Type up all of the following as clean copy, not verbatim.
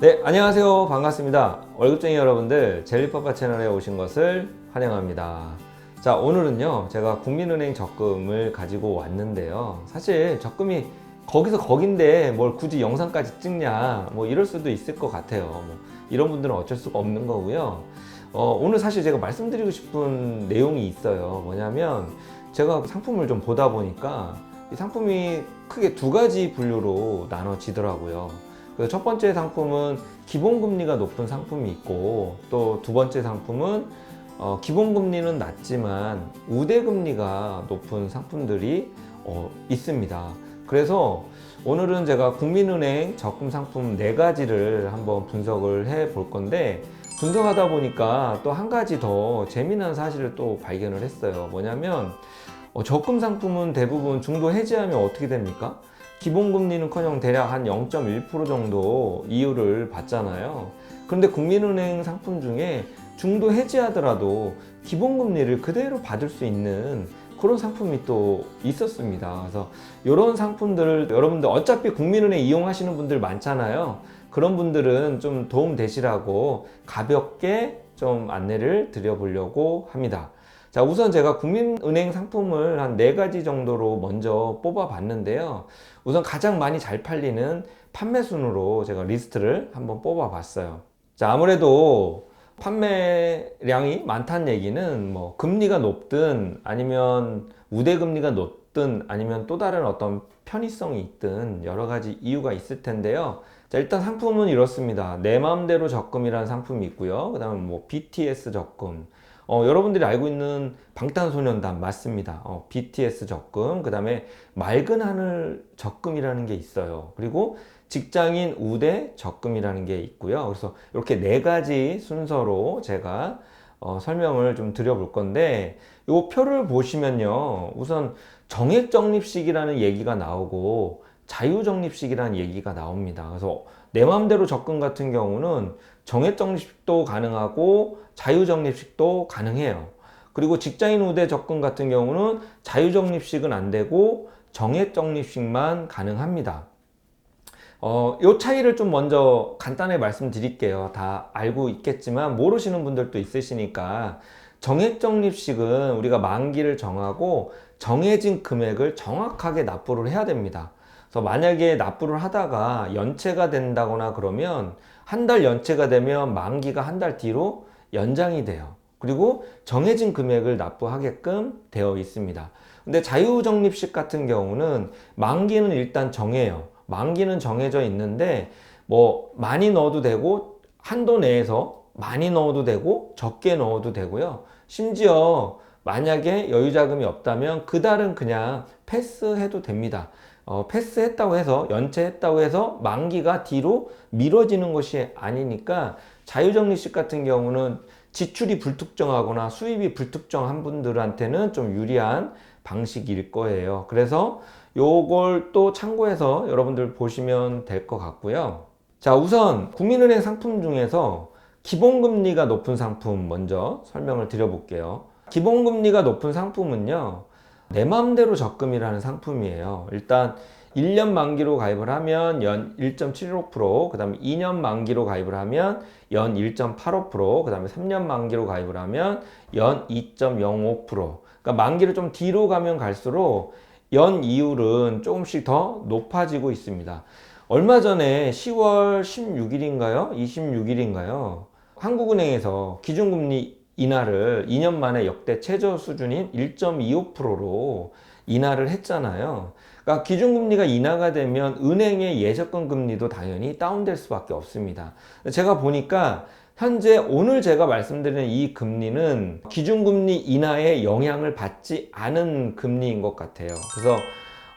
네, 안녕하세요. 반갑습니다. 월급쟁이 여러분들, 젤리파파 채널에 오신 것을 환영합니다. 자, 오늘은요, 제가 국민은행 적금을 가지고 왔는데요. 사실 적금이 거기서 거긴데 뭘 굳이 영상까지 찍냐, 뭐 이럴 수도 있을 것 같아요. 뭐 이런 분들은 어쩔 수가 없는 거고요. 오늘 사실 제가 말씀드리고 싶은 내용이 있어요. 뭐냐면 제가 상품을 좀 보다 보니까 이 상품이 크게 두 가지 분류로 나눠지더라고요. 그래서 첫 번째 상품은 기본금리가 높은 상품이 있고, 또 두 번째 상품은 기본금리는 낮지만 우대금리가 높은 상품들이 있습니다. 그래서 오늘은 제가 국민은행 적금 상품 4가지를 한번 분석을 해 볼 건데, 분석하다 보니까 또 한 가지 더 재미난 사실을 또 발견을 했어요. 뭐냐면 적금 상품은 대부분 중도 해지하면 어떻게 됩니까? 기본금리는커녕 대략 한 0.1% 정도 이율을 받잖아요. 그런데 국민은행 상품 중에 중도 해지하더라도 기본금리를 그대로 받을 수 있는 그런 상품이 또 있었습니다. 그래서 이런 상품들을 여러분들 어차피 국민은행 이용하시는 분들 많잖아요. 그런 분들은 좀 도움 되시라고 가볍게 좀 안내를 드려보려고 합니다. 자, 우선 제가 국민은행 상품을 한 4가지 정도로 먼저 뽑아 봤는데요. 우선 가장 많이 잘 팔리는 판매 순으로 제가 리스트를 한번 뽑아 봤어요. 자, 아무래도 판매량이 많다는 얘기는 뭐 금리가 높든 아니면 우대금리가 높든 아니면 또 다른 어떤 편의성이 있든 여러 가지 이유가 있을 텐데요. 자, 일단 상품은 이렇습니다. 내 마음대로 적금이라는 상품이 있고요. 그 다음에 뭐 BTS 적금, 여러분들이 알고 있는 방탄소년단 맞습니다. BTS 적금, 그 다음에 맑은 하늘 적금이라는 게 있어요. 그리고 직장인 우대 적금이라는 게 있고요. 그래서 이렇게 4가지 순서로 제가 설명을 좀 드려볼 건데, 이 표를 보시면요, 우선 정액적립식이라는 얘기가 나오고 자유적립식이라는 얘기가 나옵니다. 그래서 내 마음대로 적금 같은 경우는 정액적립식도 가능하고 자유적립식도 가능해요. 그리고 직장인 우대 적금 같은 경우는 자유적립식은 안 되고 정액적립식만 가능합니다. 요 차이를 좀 먼저 간단하게 말씀드릴게요. 다 알고 있겠지만 모르시는 분들도 있으시니까, 정액적립식은 우리가 만기를 정하고 정해진 금액을 정확하게 납부를 해야 됩니다. 그래서 만약에 납부를 하다가 연체가 된다거나 그러면 한 달 연체가 되면 만기가 한 달 뒤로 연장이 돼요. 그리고 정해진 금액을 납부하게끔 되어 있습니다. 근데 자유적립식 같은 경우는 만기는 일단 정해요. 만기는 정해져 있는데 뭐 많이 넣어도 되고 한도 내에서 많이 넣어도 되고 적게 넣어도 되고요. 심지어 만약에 여유자금이 없다면 그달은 그냥 패스해도 됩니다. 패스했다고 해서 연체했다고 해서 만기가 뒤로 미뤄지는 것이 아니니까, 자유적립식 같은 경우는 지출이 불특정하거나 수입이 불특정한 분들한테는 좀 유리한 방식일 거예요. 그래서 요걸 또 참고해서 여러분들 보시면 될 것 같고요. 자, 우선 국민은행 상품 중에서 기본금리가 높은 상품 먼저 설명을 드려볼게요. 기본금리가 높은 상품은요, 내 맘대로 적금이라는 상품이에요. 일단 1년 만기로 가입을 하면 연 1.75%, 그 다음에 2년 만기로 가입을 하면 연 1.85%, 그 다음에 3년 만기로 가입을 하면 연 2.05%. 그러니까 만기를 좀 뒤로 가면 갈수록 연 이율은 조금씩 더 높아지고 있습니다. 얼마 전에 10월 16일인가요? 26일인가요? 한국은행에서 기준금리 인하를 2년 만에 역대 최저 수준인 1.25%로 인하를 했잖아요. 그러니까 기준금리가 인하가 되면 은행의 예적금 금리도 당연히 다운될 수밖에 없습니다. 제가 보니까 현재 오늘 제가 말씀드리는 이 금리는 기준금리 인하에 영향을 받지 않은 금리인 것 같아요. 그래서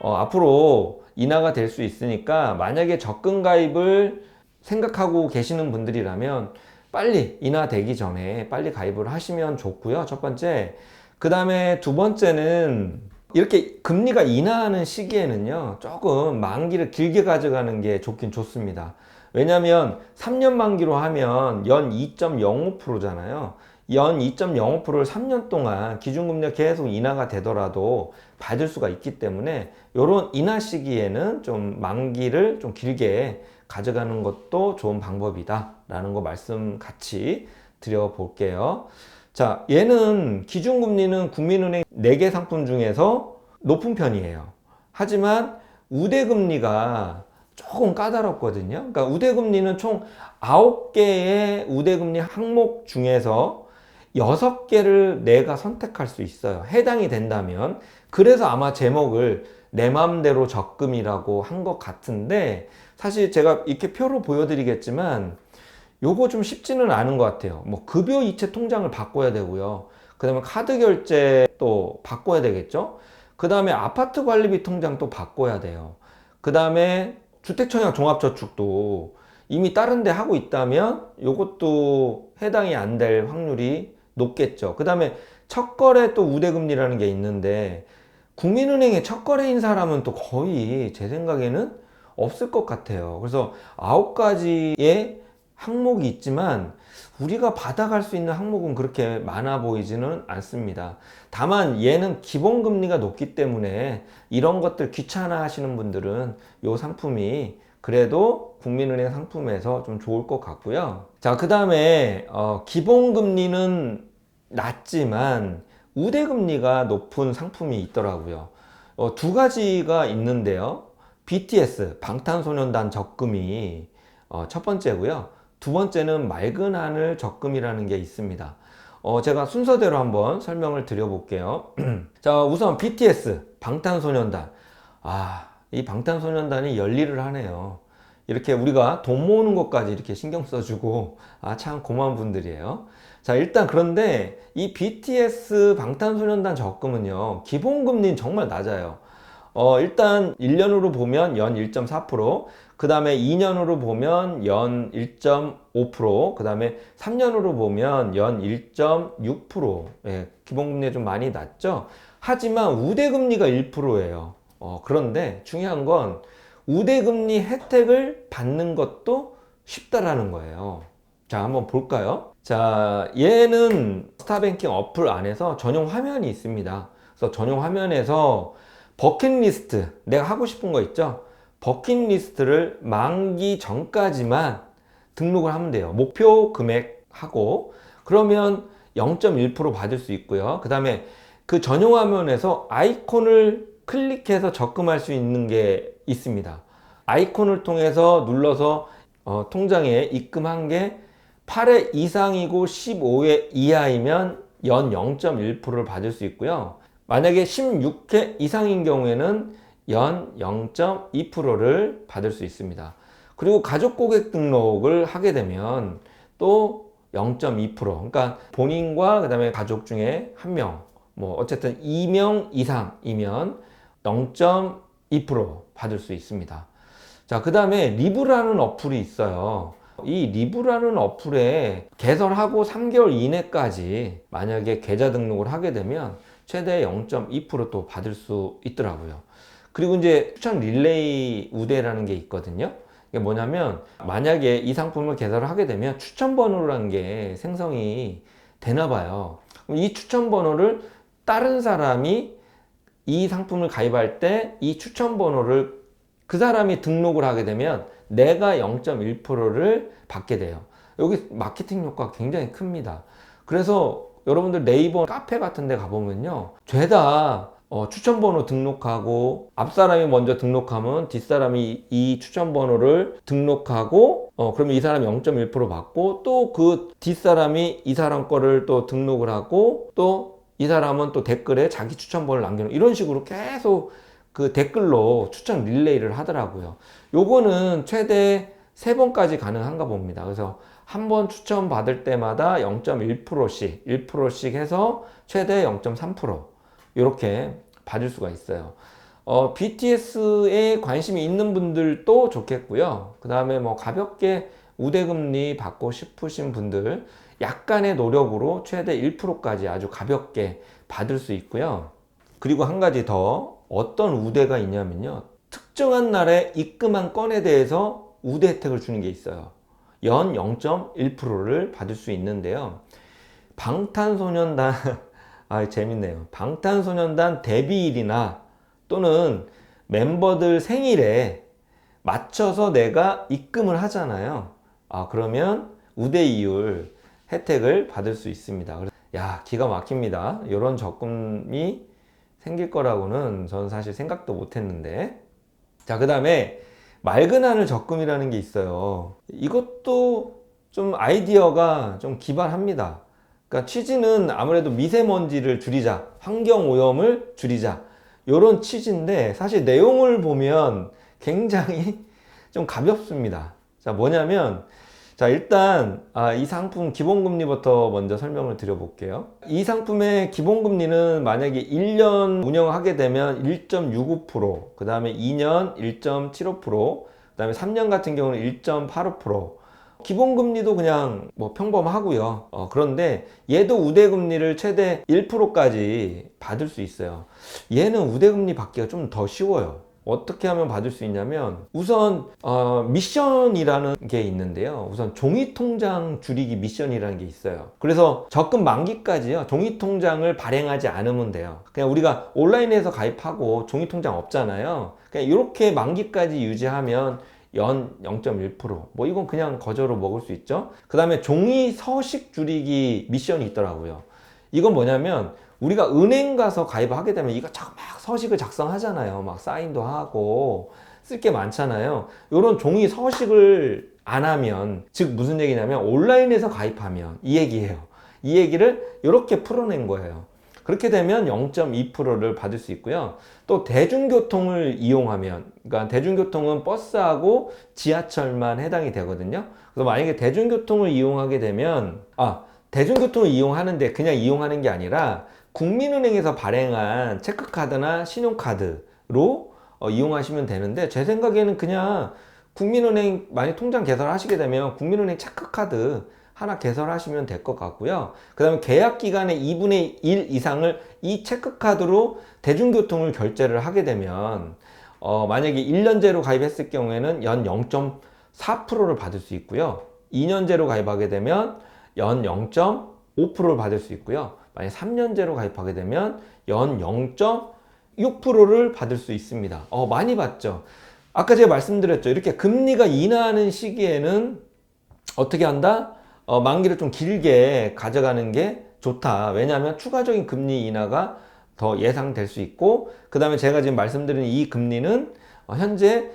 앞으로 인하가 될 수 있으니까 만약에 적금 가입을 생각하고 계시는 분들이라면 빨리 인하되기 전에 빨리 가입을 하시면 좋고요. 첫 번째. 그 다음에 두 번째는 이렇게 금리가 인하하는 시기에는요, 조금 만기를 길게 가져가는 게 좋긴 좋습니다. 왜냐면 3년 만기로 하면 연 2.05%잖아요. 연 2.05%를 3년 동안 기준금리가 계속 인하가 되더라도 받을 수가 있기 때문에 이런 인하 시기에는 좀 만기를 좀 길게 가져가는 것도 좋은 방법이다 라는 거 말씀 같이 드려볼게요. 자, 얘는 기준금리는 국민은행 4개 상품 중에서 높은 편이에요. 하지만 우대금리가 조금 까다롭거든요. 그러니까 우대금리는 총 9개의 우대금리 항목 중에서 6개를 내가 선택할 수 있어요. 해당이 된다면. 그래서 아마 제목을 내 맘대로 적금이라고 한 것 같은데, 사실 제가 이렇게 표로 보여드리겠지만 요거 좀 쉽지는 않은 것 같아요. 뭐 급여 이체 통장을 바꿔야 되고요. 그 다음에 카드 결제 또 바꿔야 되겠죠. 그 다음에 아파트 관리비 통장 또 바꿔야 돼요. 그 다음에 주택청약 종합저축도 이미 다른 데 하고 있다면 요것도 해당이 안 될 확률이 높겠죠. 그 다음에 첫거래 또 우대금리라는 게 있는데, 국민은행의 첫거래인 사람은 또 거의 제 생각에는 없을 것 같아요. 그래서 9가지의 항목이 있지만 우리가 받아갈 수 있는 항목은 그렇게 많아 보이지는 않습니다. 다만 얘는 기본금리가 높기 때문에 이런 것들 귀찮아 하시는 분들은 이 상품이 그래도 국민은행 상품에서 좀 좋을 것 같고요. 자, 그 다음에 기본금리는 낮지만 우대금리가 높은 상품이 있더라고요. 2가지가 있는데요. BTS 방탄소년단 적금이 첫 번째고요. 두 번째는 맑은 하늘 적금이라는 게 있습니다. 제가 순서대로 한번 설명을 드려볼게요. 자, 우선 BTS 방탄소년단. 이 방탄소년단이 열일을 하네요. 이렇게 우리가 돈 모으는 것까지 이렇게 신경 써주고, 참 고마운 분들이에요. 자, 일단 그런데 이 BTS 방탄소년단 적금은요, 기본금리는 정말 낮아요. 일단 1년으로 보면 연 1.4%, 그 다음에 2년으로 보면 연 1.5%, 그 다음에 3년으로 보면 연 1.6%. 예, 기본금리가 좀 많이 낮죠? 하지만 우대금리가 1%예요. 그런데 중요한 건 우대금리 혜택을 받는 것도 쉽다라는 거예요. 자, 한번 볼까요? 자, 얘는 스타뱅킹 어플 안에서 전용 화면이 있습니다. 그래서 전용 화면에서 버킷리스트, 내가 하고 싶은 거 있죠? 버킷리스트를 만기 전까지만 등록을 하면 돼요. 목표 금액하고, 그러면 0.1% 받을 수 있고요. 그 다음에 그 전용 화면에서 아이콘을 클릭해서 적금할 수 있는 게 있습니다. 아이콘을 통해서 눌러서 통장에 입금한 게 8회 이상이고 15회 이하이면 연 0.1%를 받을 수 있고요. 만약에 16회 이상인 경우에는 연 0.2%를 받을 수 있습니다. 그리고 가족 고객 등록을 하게 되면 또 0.2%, 그러니까 본인과 그다음에 가족 중에 한 명, 뭐 어쨌든 2명 이상이면 0.2% 받을 수 있습니다. 자, 그 다음에 리브라는 어플이 있어요. 이 리브라는 어플에 개설하고 3개월 이내까지 만약에 계좌 등록을 하게 되면 최대 0.2%또 받을 수 있더라고요. 그리고 이제 추천 릴레이 우대라는 게 있거든요. 이게 뭐냐면 만약에 이 상품을 개설을 하게 되면 추천 번호라는 게 생성이 되나 봐요. 이 추천 번호를 다른 사람이 이 상품을 가입할 때 이 추천 번호를 그 사람이 등록을 하게 되면 내가 0.1%를 받게 돼요. 여기 마케팅 효과가 굉장히 큽니다. 그래서 여러분들 네이버 카페 같은 데 가보면요, 죄다 추천번호 등록하고, 앞사람이 먼저 등록하면 뒷사람이 이 추천번호를 등록하고, 그러면 이 사람이 0.1% 받고, 또 그 뒷사람이 이 사람 거를 또 등록을 하고, 또 이 사람은 또 댓글에 자기 추천번호를 남겨놓은, 이런 식으로 계속 그 댓글로 추천 릴레이를 하더라고요. 요거는 최대 3번까지 가능한가 봅니다. 그래서 한 번 추천 받을 때마다 0.1%씩 1%씩 해서 최대 0.3% 이렇게 받을 수가 있어요. BTS에 관심이 있는 분들도 좋겠고요. 그 다음에 뭐 가볍게 우대금리 받고 싶으신 분들, 약간의 노력으로 최대 1%까지 아주 가볍게 받을 수 있고요. 그리고 한 가지 더, 어떤 우대가 있냐면요, 특정한 날에 입금한 건에 대해서 우대 혜택을 주는 게 있어요. 연 0.1%를 받을 수 있는데요. 방탄소년단 재밌네요. 방탄소년단 데뷔일이나 또는 멤버들 생일에 맞춰서 내가 입금을 하잖아요. 그러면 우대이율 혜택을 받을 수 있습니다. 야, 기가 막힙니다. 이런 적금이 생길 거라고는 저는 사실 생각도 못 했는데. 자, 그 다음에 맑은 하늘 적금이라는 게 있어요. 이것도 좀 아이디어가 좀 기발합니다. 그러니까 취지는 아무래도 미세먼지를 줄이자, 환경 오염을 줄이자, 이런 취지인데 사실 내용을 보면 굉장히 좀 가볍습니다. 자, 뭐냐면, 자, 일단 이 상품 기본금리부터 먼저 설명을 드려볼게요. 이 상품의 기본금리는 만약에 1년 운영하게 되면 1.65%, 그 다음에 2년 1.75%, 그 다음에 3년 같은 경우는 1.85%. 기본금리도 그냥 뭐 평범하고요. 그런데 얘도 우대금리를 최대 1%까지 받을 수 있어요. 얘는 우대금리 받기가 좀 더 쉬워요. 어떻게 하면 받을 수 있냐면, 우선 미션이라는 게 있는데요. 우선 종이통장 줄이기 미션이라는 게 있어요. 그래서 적금 만기까지요, 종이통장을 발행하지 않으면 돼요. 그냥 우리가 온라인에서 가입하고 종이통장 없잖아요. 그냥 이렇게 만기까지 유지하면 연 0.1%, 뭐 이건 그냥 거저로 먹을 수 있죠. 그 다음에 종이 서식 줄이기 미션이 있더라고요. 이건 뭐냐면, 우리가 은행 가서 가입을 하게 되면 이것저것 막 서식을 작성하잖아요. 막 사인도 하고 쓸 게 많잖아요. 이런 종이 서식을 안 하면, 즉 무슨 얘기냐면 온라인에서 가입하면, 이 얘기예요. 이 얘기를 이렇게 풀어낸 거예요. 그렇게 되면 0.2%를 받을 수 있고요. 또 대중교통을 이용하면, 그러니까 대중교통은 버스하고 지하철만 해당이 되거든요. 그래서 만약에 대중교통을 이용하게 되면, 대중교통을 이용하는데 그냥 이용하는 게 아니라 국민은행에서 발행한 체크카드나 신용카드로 이용하시면 되는데, 제 생각에는 그냥 국민은행 많이 통장 개설하시게 되면 국민은행 체크카드 하나 개설하시면 될 것 같고요. 그 다음에 계약기간의 2분의 1 이상을 이 체크카드로 대중교통을 결제를 하게 되면 만약에 1년제로 가입했을 경우에는 연 0.4%를 받을 수 있고요. 2년제로 가입하게 되면 연 0.5%를 받을 수 있고요. 만약 3년제로 가입하게 되면 연 0.6%를 받을 수 있습니다. 많이 받죠. 아까 제가 말씀드렸죠. 이렇게 금리가 인하하는 시기에는 어떻게 한다? 만기를 좀 길게 가져가는 게 좋다. 왜냐하면 추가적인 금리 인하가 더 예상될 수 있고, 그 다음에 제가 지금 말씀드린 이 금리는 현재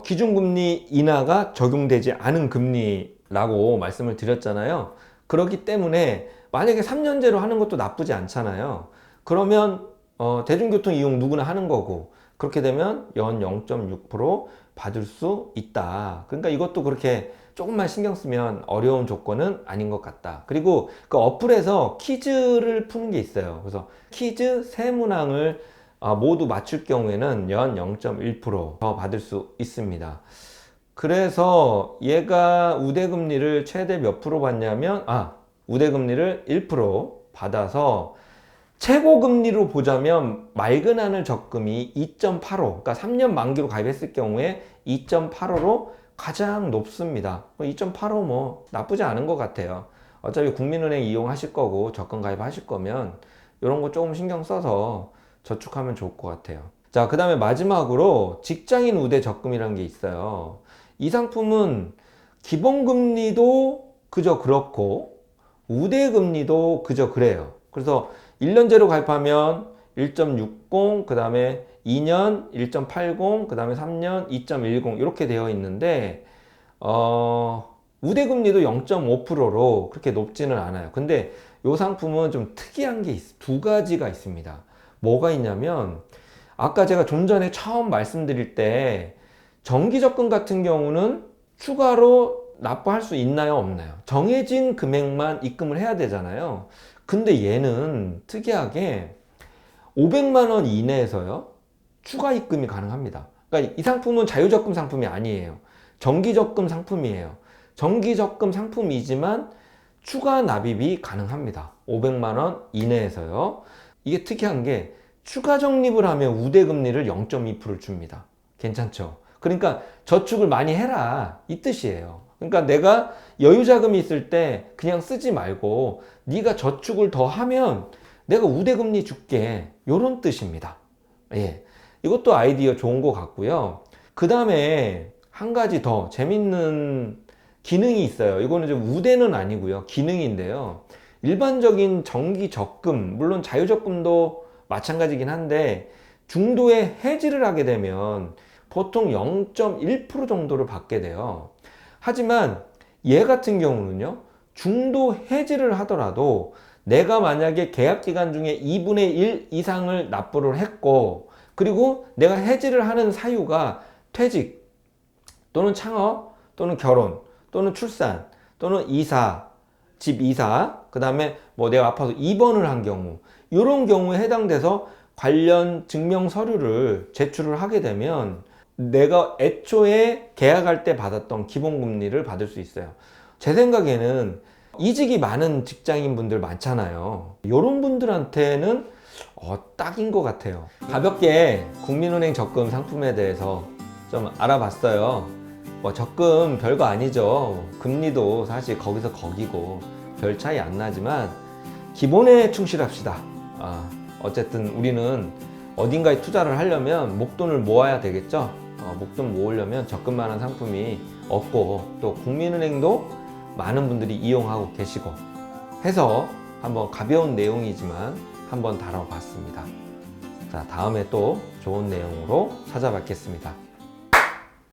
기준금리 인하가 적용되지 않은 금리라고 말씀을 드렸잖아요. 그렇기 때문에 만약에 3년제로 하는 것도 나쁘지 않잖아요. 그러면 대중교통 이용 누구나 하는 거고, 그렇게 되면 연 0.6% 받을 수 있다. 그러니까 이것도 그렇게 조금만 신경 쓰면 어려운 조건은 아닌 것 같다. 그리고 그 어플에서 퀴즈를 푸는 게 있어요. 그래서 퀴즈 세 문항을 모두 맞출 경우에는 연 0.1%더 받을 수 있습니다. 그래서 얘가 우대금리를 최대 몇 프로 받냐면, 우대금리를 1% 받아서 최고금리로 보자면 맑은 하늘 적금이 2.85, 그러니까 3년 만기로 가입했을 경우에 2.85로 가장 높습니다. 2.85 뭐 나쁘지 않은 것 같아요. 어차피 국민은행 이용하실 거고 적금 가입하실 거면 이런 거 조금 신경 써서 저축하면 좋을 것 같아요. 자, 그 다음에 마지막으로 직장인 우대 적금이라는 게 있어요. 이 상품은 기본금리도 그저 그렇고 우대금리도 그저 그래요. 그래서 1년제로 가입하면 1.60, 그 다음에 2년 1.80, 그 다음에 3년 2.10 이렇게 되어 있는데 우대금리도 0.5%로 그렇게 높지는 않아요. 근데 이 상품은 좀 특이한 게 두 가지가 있습니다. 뭐가 있냐면, 아까 제가 좀 전에 처음 말씀드릴 때 정기적금 같은 경우는 추가로 납부할 수 있나요, 없나요? 정해진 금액만 입금을 해야 되잖아요. 근데 얘는 특이하게 500만 원 이내에서요, 추가 입금이 가능합니다. 그러니까 이 상품은 자유적금 상품이 아니에요. 정기적금 상품이에요. 정기적금 상품이지만 추가 납입이 가능합니다. 500만 원 이내에서요. 이게 특이한 게 추가 적립을 하면 우대금리를 0.2%를 줍니다. 괜찮죠? 그러니까 저축을 많이 해라, 이 뜻이에요. 그러니까 내가 여유자금이 있을 때 그냥 쓰지 말고 네가 저축을 더 하면 내가 우대금리 줄게, 이런 뜻입니다. 예, 이것도 아이디어 좋은 것 같고요. 그 다음에 한 가지 더 재밌는 기능이 있어요. 이거는 좀 우대는 아니고요. 기능인데요. 일반적인 정기 적금, 물론 자유적금도 마찬가지긴 한데 중도에 해지를 하게 되면 보통 0.1% 정도를 받게 돼요. 하지만 얘 같은 경우는요, 중도 해지를 하더라도 내가 만약에 계약 기간 중에 2분의 1 이상을 납부를 했고, 그리고 내가 해지를 하는 사유가 퇴직 또는 창업 또는 결혼 또는 출산 또는 이사, 집 이사, 그 다음에 뭐 내가 아파서 입원을 한 경우, 이런 경우에 해당돼서 관련 증명 서류를 제출을 하게 되면 내가 애초에 계약할 때 받았던 기본금리를 받을 수 있어요. 제 생각에는 이직이 많은 직장인 분들 많잖아요. 이런 분들한테는 딱인 것 같아요. 가볍게 국민은행 적금 상품에 대해서 좀 알아봤어요. 뭐 적금 별거 아니죠. 금리도 사실 거기서 거기고 별 차이 안 나지만 기본에 충실합시다. 어쨌든 우리는 어딘가에 투자를 하려면 목돈을 모아야 되겠죠. 목돈 모으려면 적금만한 상품이 없고, 또 국민은행도 많은 분들이 이용하고 계시고 해서 한번 가벼운 내용이지만 한번 다뤄봤습니다. 자, 다음에 또 좋은 내용으로 찾아뵙겠습니다.